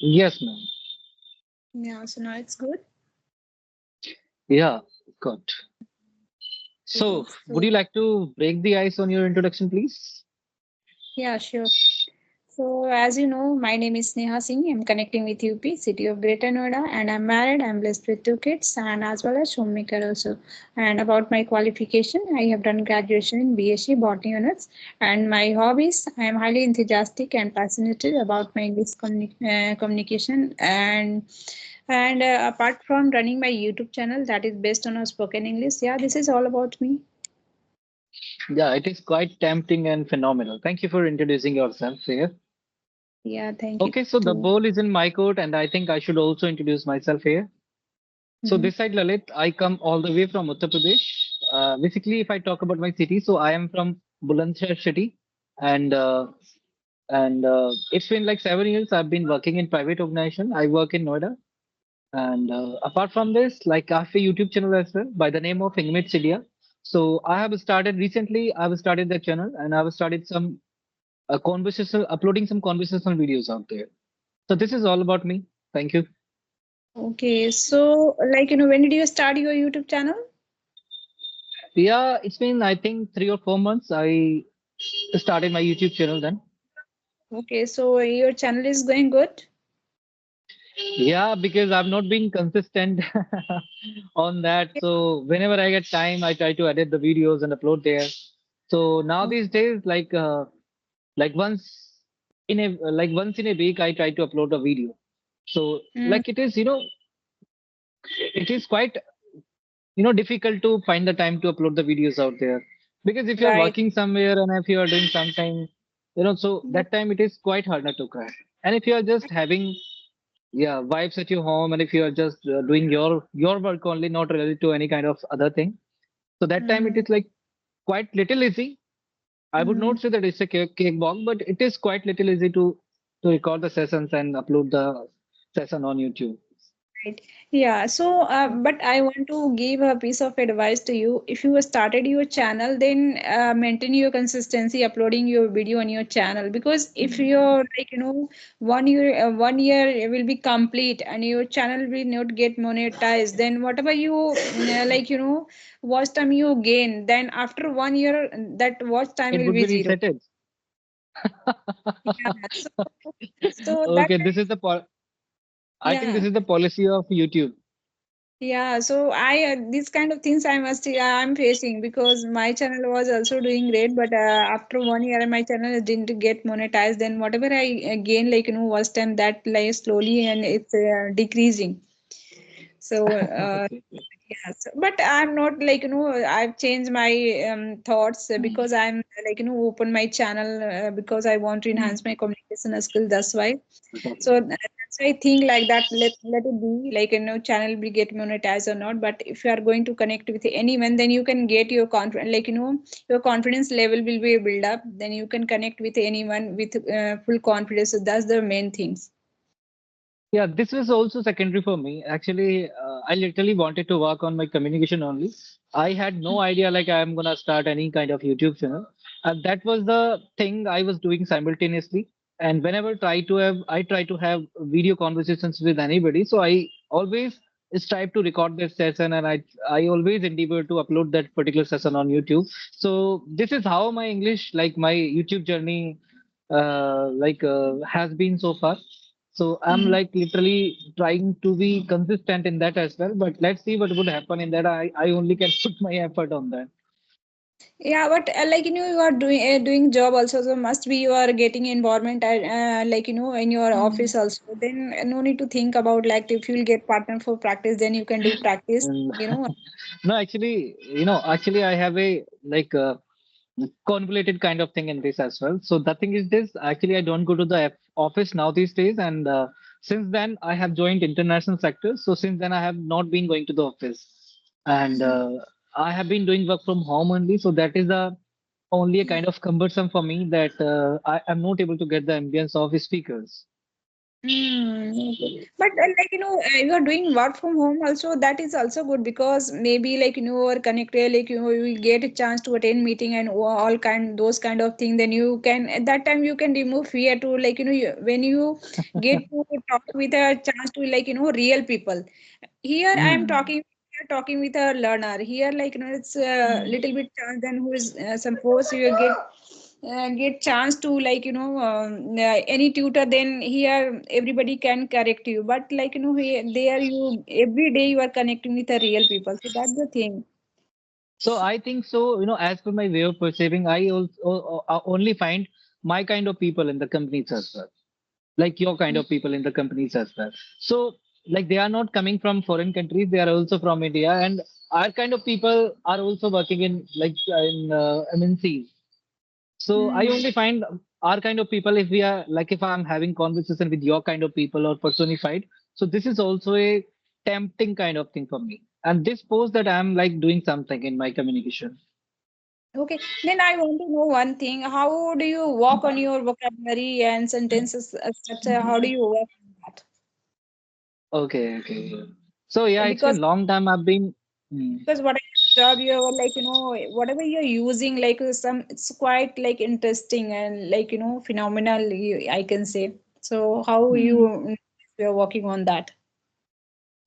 Yes, ma'am. Yeah, so now it's good. Yeah, good. Okay, So, would so you like to break the ice on your introduction, please? yeah, sure. So, as you know, my name is Sneha Singh. I'm connecting with UP, City of Greater Noida, and I'm married. I'm blessed with two kids, and as well as homemaker also. And about my qualification, I have done graduation in BSc Botany Honors. And my hobbies, I am highly enthusiastic and passionate about my English communication. And apart from running my YouTube channel that is based on a spoken English, yeah, this is all about me. Yeah, it is quite tempting and phenomenal. Thank you for introducing yourself here. Yeah, thank you Okay, so the too. ball is in my court, and I think I should also introduce myself here. So Mhm. this side, Lalit, I come all the way from Uttar Pradesh. Basically, if I talk about my city, so I am from Bulandshahr city, and it's been like 7 years. I've been working in private organization. I work in Noida, and apart from this, like I have a YouTube channel as well by the name of Ingmate India. So I have started recently. I've started that channel, and I've started some conversational, uploading some conversational videos out there. So this is all about me. Thank you. Okay, so like when did you start your YouTube channel? Yeah, it's been I think 3 or 4 months. I started my YouTube channel then. Okay, so your channel is going good. Yeah, because I've not been consistent on that. So whenever I get time, I try to edit the videos and upload there. So now Okay. these days, like once in a week, I try to upload a video. So Mm, like it is, it is quite difficult to find the time to upload the videos out there because if you're right. working somewhere and if you are doing something so But that time it is quite harder to crack. And if you are just having vibes at your home, and if you are just doing your work only, not related to any kind of other thing, so that time it mm, is like quite little easy. I would mm. not say that it's a cake walk, but it is quite little easy to record the sessions and upload the session on YouTube. Right. Yeah. So, but I want to give a piece of advice to you. If you started your channel, then maintain your consistency uploading your video on your channel. Because if you're like 1 year will be complete and your channel will not get monetized, then whatever you watch time you gain, then after 1 year that watch time It will would be be zero. resetted. Yeah. So that Okay, this is the I think this yeah. is the policy of YouTube. Yeah, so these kind of things I'm facing because my channel was also doing great, but after 1 year my channel didn't get monetized. Then whatever I gain, was time that like slowly and it's decreasing. So Okay. yes, but I'm not I've changed my thoughts because I'm open my channel because I want to enhance my communication skill. That's why. So that's why I think like that. Let it be channel will get monetized or not. But if you are going to connect with anyone, then you can get your confidence your confidence level will be built up. Then you can connect with anyone with full confidence. So that's the main things. Yeah, this was also secondary for me. Actually, I literally wanted to work on my communication only. I had no idea like I'm gonna start any kind of YouTube channel. And that was the thing I was doing simultaneously. And whenever I try to have video conversations with anybody. So I always strive to record this session, and I always endeavor to upload that particular session on YouTube. So this is how my English, like my YouTube journey, has been so far. So I'm Mhm. like literally trying to be consistent in that as well. But let's see what would happen in that. I only can put my effort on that. Yeah, but you are doing job also, so must be you are getting environment in your office also. Then no need to think about like if you'll get partner for practice, then you can do practice. And You know. no, actually I have a convoluted kind of thing in this as well. So the thing is this, actually I don't go to the office now these days, and since then I have joined international sector. So since then I have not been going to the office, and I have been doing work from home only. So that is the only a kind of cumbersome for me that I am not able to get the ambience of speakers. Okay. But you are doing work from home also. That is also good because maybe you are connected, you will get a chance to attend meeting and all kind those kind of thing. Then you can at that time you can remove fear to when you get to talk with a chance to real people. Here I am Hmm. talking with a learner. Here it's a little bit chance then who is suppose you get chance to any tutor, then here everybody can correct you, but here there you every day you are connecting with the real people, so that's the thing. So I think so, as per my way of perceiving, I also only find my kind of people in the companies as well, like your kind of people in the companies as well. So like they are not coming from foreign countries, they are also from India, and our kind of people are also working in like in MNCs. So I Hmm. only find our kind of people if we are like if I'm having conversation with your kind of people or personified. So this is also a tempting kind of thing for me. And this post that I'm like doing something in my communication. Okay, then I want to know one thing. How do you work on your vocabulary and sentences structure? How do you work on that? Okay, okay. So yeah, it's Because been long time I've been. Hmm. whatever job you're whatever you're using, some it's quite interesting and phenomenal, I can say. So how Hmm. you're working on that?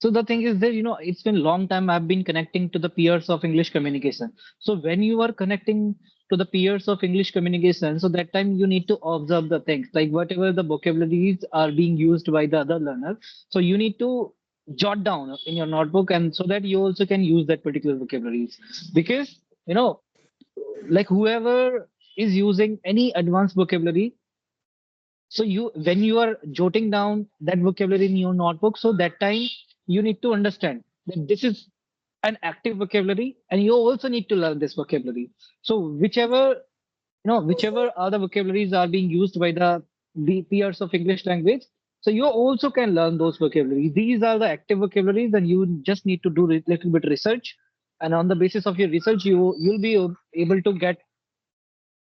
So the thing is that it's been long time I've been connecting to the peers of English communication. So when you are connecting to the peers of English communication, so that time you need to observe the things like whatever the vocabularies are being used by the other learner. So you need to jot down in your notebook, and so that you also can use that particular vocabularies, because like whoever is using any advanced vocabulary, so you when you are jotting down that vocabulary in your notebook, so that time you need to understand that this is an active vocabulary and you also need to learn this vocabulary. So whichever other vocabularies are being used by the peers of English language, so you also can learn those vocabularies. These are the active vocabularies, and you just need to do a little bit research, and on the basis of your research you'll be able to get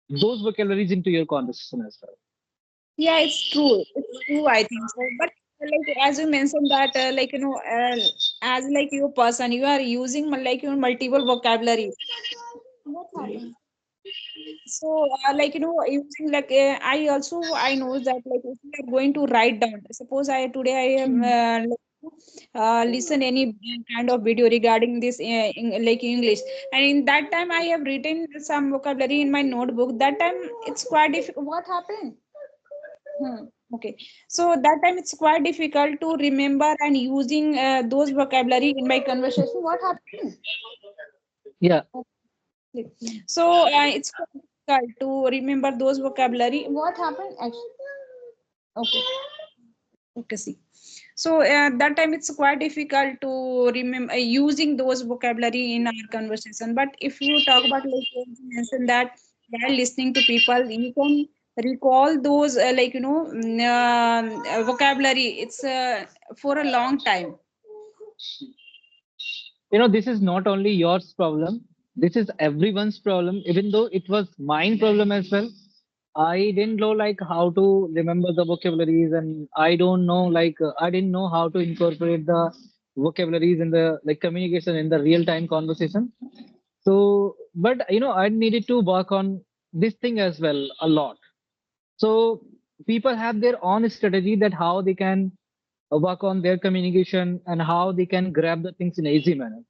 those vocabularies into your conversation as well. Yeah, it's true, I think so. But as you mentioned that as you person you are using multiple vocabulary. What happened? So, using I know that if we are going to write down, suppose I today I am listen any kind of video regarding this English, and in that time I have written some vocabulary in my notebook. That time it's quite difficult. What happened? Hmm. Okay, so that time it's quite difficult to remember and using those vocabulary in my conversation. What happened? Yeah. So it's quite difficult to remember those vocabulary. What happened? Actually, okay, okay, see. So that time it's quite difficult to remember using those vocabulary in our conversation. But if you talk about you mentioned that while listening to people, you can recall those vocabulary. It's for a long time. This is not only yours problem. This is everyone's problem. Even though it was mine problem as well. I didn't know like how to remember the vocabularies, and I don't know like I didn't know how to incorporate the vocabularies in the like communication in the real time conversation. So, but I needed to work on this thing as well a lot. So people have their own strategy that how they can work on their communication and how they can grab the things in an easy manner.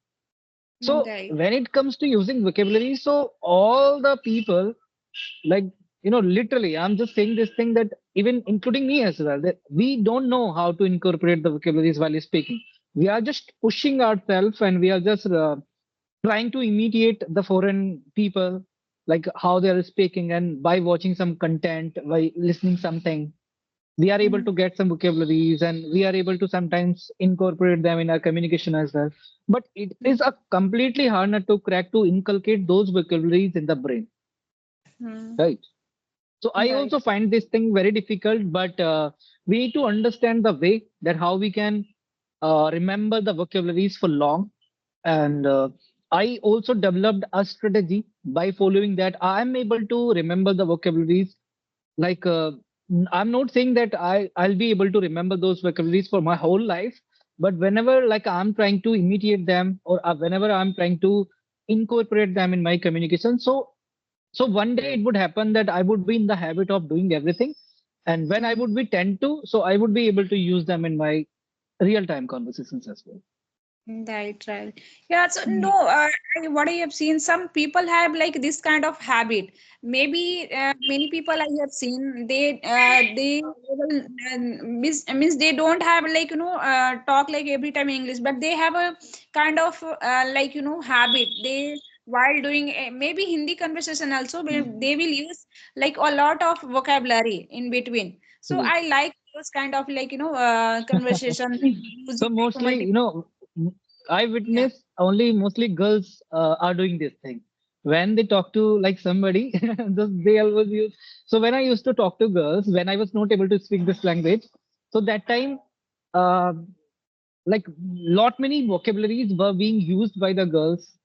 So Right. when it comes to using vocabulary, so all the people, like, literally, I'm just saying this thing that even including me as well, that we don't know how to incorporate the vocabularies while speaking. We are just pushing ourselves and we are just trying to imitate the foreign people, like how they are speaking, and by watching some content, by listening something, we are able Mm. to get some vocabularies and we are able to sometimes incorporate them in our communication as well. But it is a completely hard nut to crack to inculcate those vocabularies in the brain, Mm. right? So I Right. also find this thing very difficult, but we need to understand the way that how we can remember the vocabularies for long. And I also developed a strategy by following that. I'm able to remember the vocabularies like I'm not saying that I'll be able to remember those vocabularies for my whole life, but whenever like I'm trying to imitate them, or whenever I'm trying to incorporate them in my communication, so one day it would happen that I would be in the habit of doing everything, and when I Mm. would be tend to, so I would be able to use them in my real time conversations as well. Right, right. Yeah, so no, what I have seen, some people have like this kind of habit. Maybe many people I have seen, they will, means they don't have like, talk like every time English, but they have a kind of like, habit. They, while doing maybe Hindi conversation also, they will use like a lot of vocabulary in between. So Yes. I like those kind of like, conversation using So like mostly, multiple. I Yeah. witness only mostly girls are doing this thing. When they talk to like somebody, they always use. So when I used to talk to girls, when I was not able to speak this language, so that time, uh, like lot many vocabularies were being used by the girls.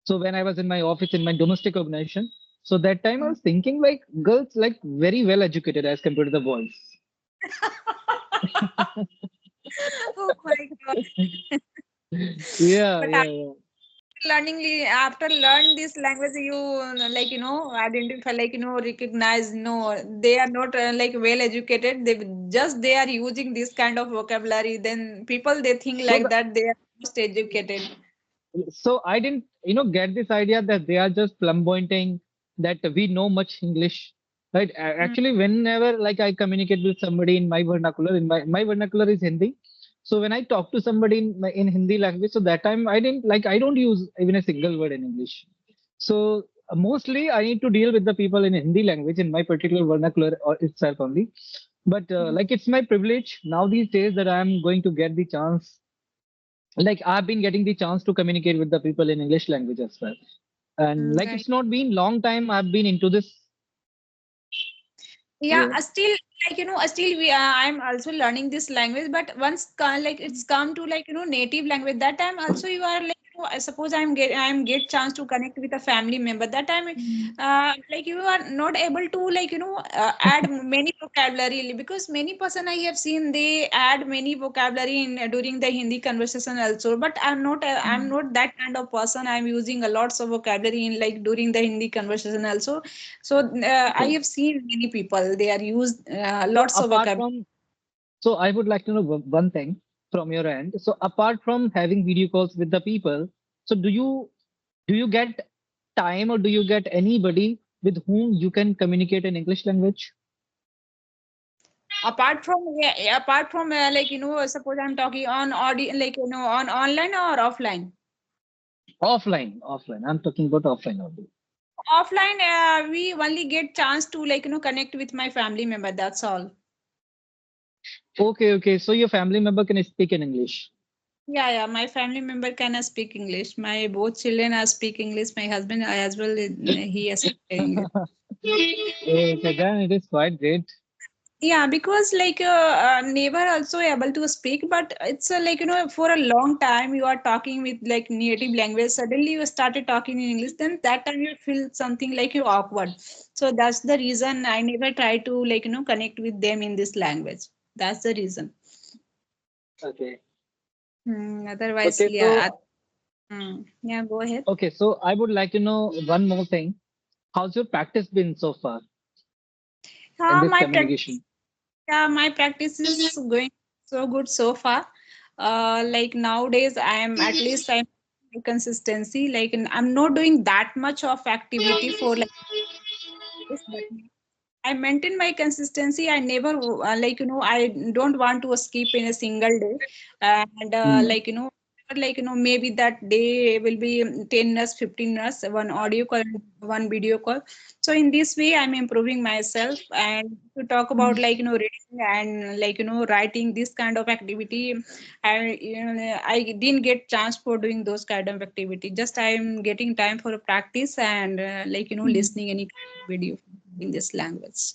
So when I was in my office in my domestic organization, so that time I Mm. was thinking like girls like very well educated as compared to the boys. Oh my God. Yeah, But yeah, yeah. after learn this language, you like, identify, like, recognize, no, they are not like well educated. They are using this kind of vocabulary. Then people, they think So like the, that they are most educated. so I didn't, get this idea that they are just flamboyanting, that we know much English, right? Mm. Actually, whenever like I communicate with somebody in my vernacular, in my vernacular is Hindi. So when I talk to somebody in Hindi language, so that time I didn't like I don't use even a single word in English. So mostly I need to deal with the people in Hindi language in my particular vernacular itself only. But Mm. like it's my privilege now these days that I'm going to get the chance, like I've been getting the chance to communicate with the people in English language as well. And like Right. it's not been long time I've been into this. Yeah, Yeah. still, like, still I'm also learning this language, but once like it's come to like, native language, that time also you are like, I suppose I'm get chance to connect with a family member, that time like you are not able to like, add many vocabulary, because many person I have seen, they add many vocabulary in during the Hindi conversation also, but I'm not that kind of person. I'm using a lots of vocabulary in like during the Hindi conversation also. So I Okay. have seen many people, they are used So lots of apart vocabulary. from, so I would like to know one thing from your end. So apart from having video calls with the people, so do you get time or do you get anybody with whom you can communicate in English language? Apart from, yeah, apart from like, suppose I'm talking on audio, like, on online or offline. Offline, offline. I'm talking about offline only. Offline, we only get chance to like, connect with my family member. That's all. Okay, okay. So your family member can speak in English. Yeah, yeah. My family member can speak English. My both children are speak English. My husband as well, he is speak English. Okay, then it is quite great. Yeah, because like never also able to speak, but it's like, for a long time you are talking with like native language. Suddenly you started talking in English, then that time you feel something like you awkward. So that's the reason I never try to like, connect with them in this language. That's the reason. Okay. Otherwise, Okay, yeah. so Yeah, go ahead. okay, so I would like to know one more thing. How's your practice been so far in Uh, this my practice, communication? yeah, my practice is going so good so far. Like nowadays, I'm consistency. Like I'm not doing that much of activity for like this, but I maintain my consistency. I never like, I don't want to skip in a single day, and Hmm. like, like, maybe that day will be 10 minutes, 15 minutes, one audio call, one video call. So in this way I'm improving myself. And to talk about like, reading and like, writing, this kind of activity, I didn't get chance for doing those kind of activity. Just I'm getting time for a practice and like, listening any kind of video in this language.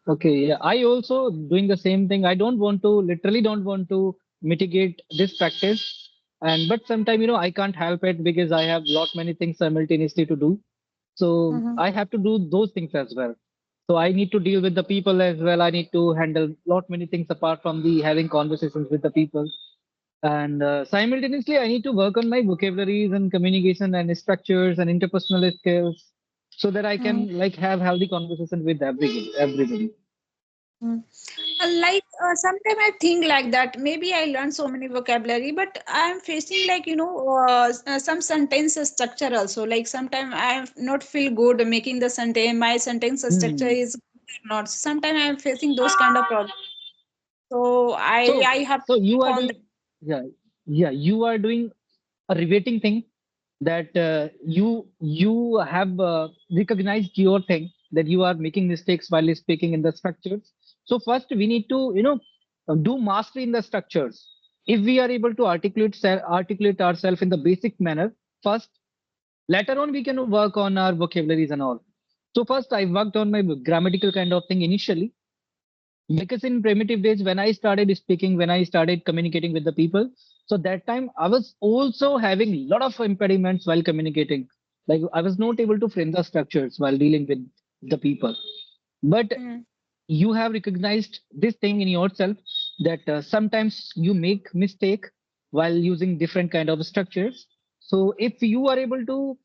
Okay, yeah. I also doing the same thing. I don't want to literally don't want to mitigate this practice. And but sometimes I can't help it because I have lot many things simultaneously to do. So Mhm. I have to do those things as well. So I need to deal with the people as well. I need to handle lot many things apart from the having conversations with the people. And simultaneously, I need to work on my vocabularies and communication and structures and interpersonal skills so that I Mm, can like have healthy conversation with everybody. mm. Sometimes I think like that. Maybe I learned so many vocabulary, but I'm facing some sentence structure also. Like sometimes I not feel good making the sentence. My sentence structure Hmm. is good or not. Sometimes I'm facing those kind of problems. So So, I have to so you work are on that. doing, yeah, yeah, you are doing a riveting thing that you have recognized your thing that you are making mistakes while speaking in the structures. So first we need to do mastery in the structures. If we are able to articulate ourselves in the basic manner first, later on we can work on our vocabularies and all. So first I worked on my grammatical kind of thing initially, because in primitive days when I started speaking, when I started communicating with the people, so that time I was also having a lot of impediments while communicating. Like I was not able to frame the structures while dealing with the people. But Mm. you have recognized this thing in yourself that sometimes you make mistake while using different kind of structures. So if you are able to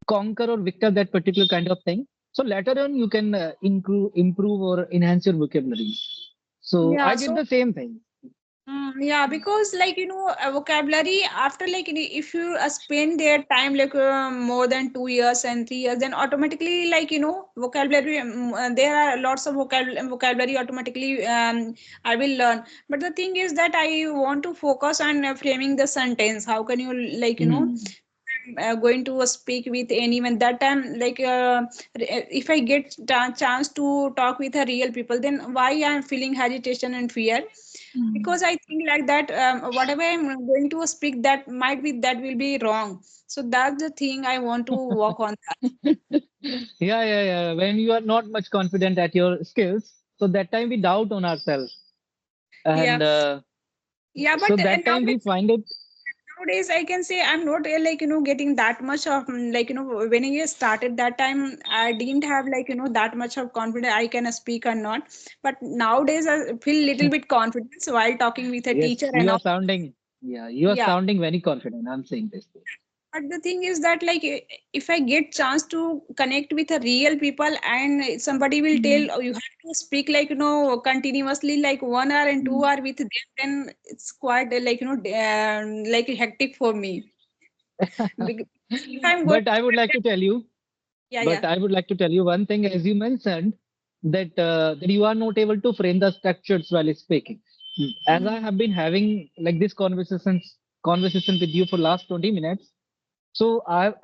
conquer or victor that particular kind of thing, so later on you can improve or enhance your vocabulary. So I Yeah, did so the same thing. yeah, because a vocabulary after if you spend their time more than 2 years and 3 years, then automatically vocabulary there are lots of vocabulary automatically I will learn. But the thing is that I want to focus on framing the sentence. How can you Hmm. going to speak with anyone that time if I get chance to talk with a real people, then why I'm feeling hesitation and fear? Because I think like that whatever I'm going to speak, that might be that will be wrong. So that's the thing I want to work on that. Yeah, yeah, yeah. When you are not much confident at your skills, so that time we doubt on ourselves, Yeah, and yeah, so but that time we find it. nowadays I can say I'm not getting that much of when I started that time I didn't have that much of confidence I can speak or not. But nowadays I feel little bit confidence while talking with a Yes, teacher and you are all. sounding. Yeah, you are Yeah, sounding very confident. I'm saying this. but the thing is that if I get chance to connect with a real people and somebody will tell, Hmm. oh, you have to speak continuously like 1 hour and Hmm. 2 hour with them, then it's quite like hectic for me. Because if I'm going But I would like to tell you. yeah, But yeah. I would like to tell you one thing, as you mentioned, that you are not able to frame the structures while speaking. As I Mm. have been having like this conversation with you for last 20 minutes, so I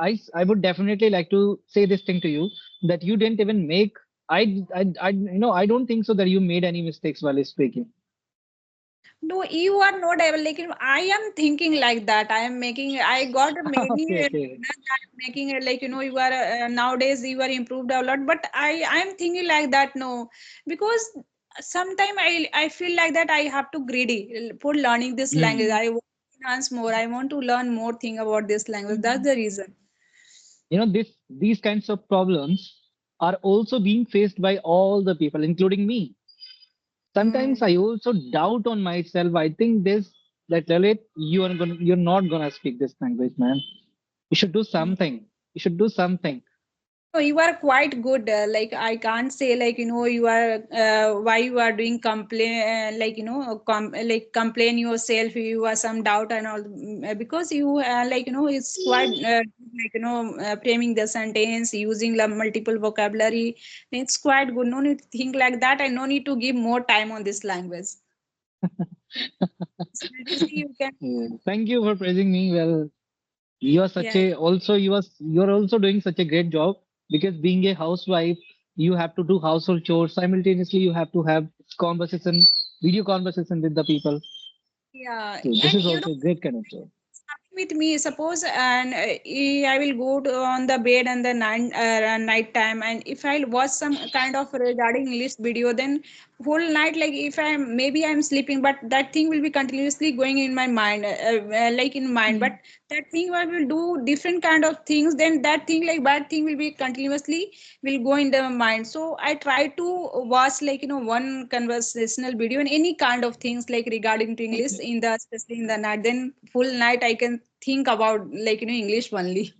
would definitely like to say this thing to you that you didn't even make. I don't think so that you made any mistakes while speaking. No, you are not able. I am thinking like that. I am making. I got many Okay, okay. that making you are nowadays you are improved a lot. But I am thinking like that. No, because sometimes I feel like that I have to greedy for learning this language. Hmm. I want to enhance more. I want to learn more thing about this language. That's the reason. These kinds of problems are also being faced by all the people, including me. Sometimes Mm. I also doubt on myself. I think this that Lalit, you're not gonna speak this language, man. You should do something. You should do something. No, you are quite good. I can't say you are why you are doing complain complain yourself. You are some doubt and all because you it's quite framing the sentence using multiple vocabulary. It's quite good. No need to think like that, and no need to give more time on this language. Seriously, you can. Yeah. Thank you for praising me. Well, you are such Yeah. a also you're also doing such a great job because being a housewife, you have to do household chores simultaneously. You have to have video conversation with the people. Yeah, So this and is also a great kind of job. with me, suppose, and I will go to, on the bed and the night time, and if I watch some kind of regarding English video, then whole night, like if I'm sleeping, but that thing will be continuously going in my mind, like in mind, but that thing I will do different kind of things, then that thing, like bad thing, will be continuously will go in the mind. So I try to watch, like, one conversational video and any kind of things like regarding to English in the, especially in the night, then full night I can think about, like, English only.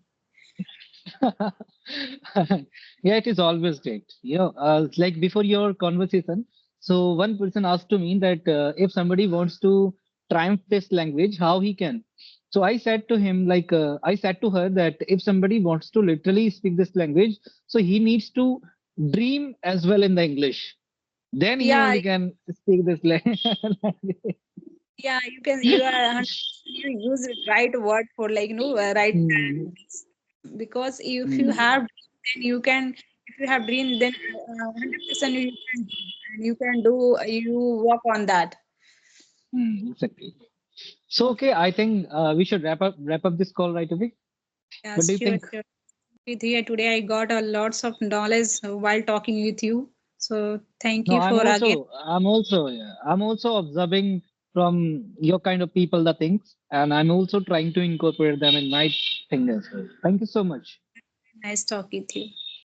Yeah, it is always great. Like before your conversation, so one person asked to me that if somebody wants to triumph this language, how he can. So I said to him, like, I said to her that if somebody wants to literally speak this language, so he needs to dream as well in the English. Then he Yeah, only can speak this language. yeah, you are 100%, you use the right word for, like, right time. Hmm. Because if you Hmm. have dream, then you can, if you have dream, then 100% you can do, and you work on that. Hmm. Exactly. So okay, I think we should wrap up this call right away. Yeah, What do you sure, think? sure. With here today, I got a lots of knowledge while talking with you. So thank No, you I'm for again. also I'm also yeah, I'm also observing from your kind of people the things, and I'm also trying to incorporate them in my thing as well. Thank you so much. Nice talking with you.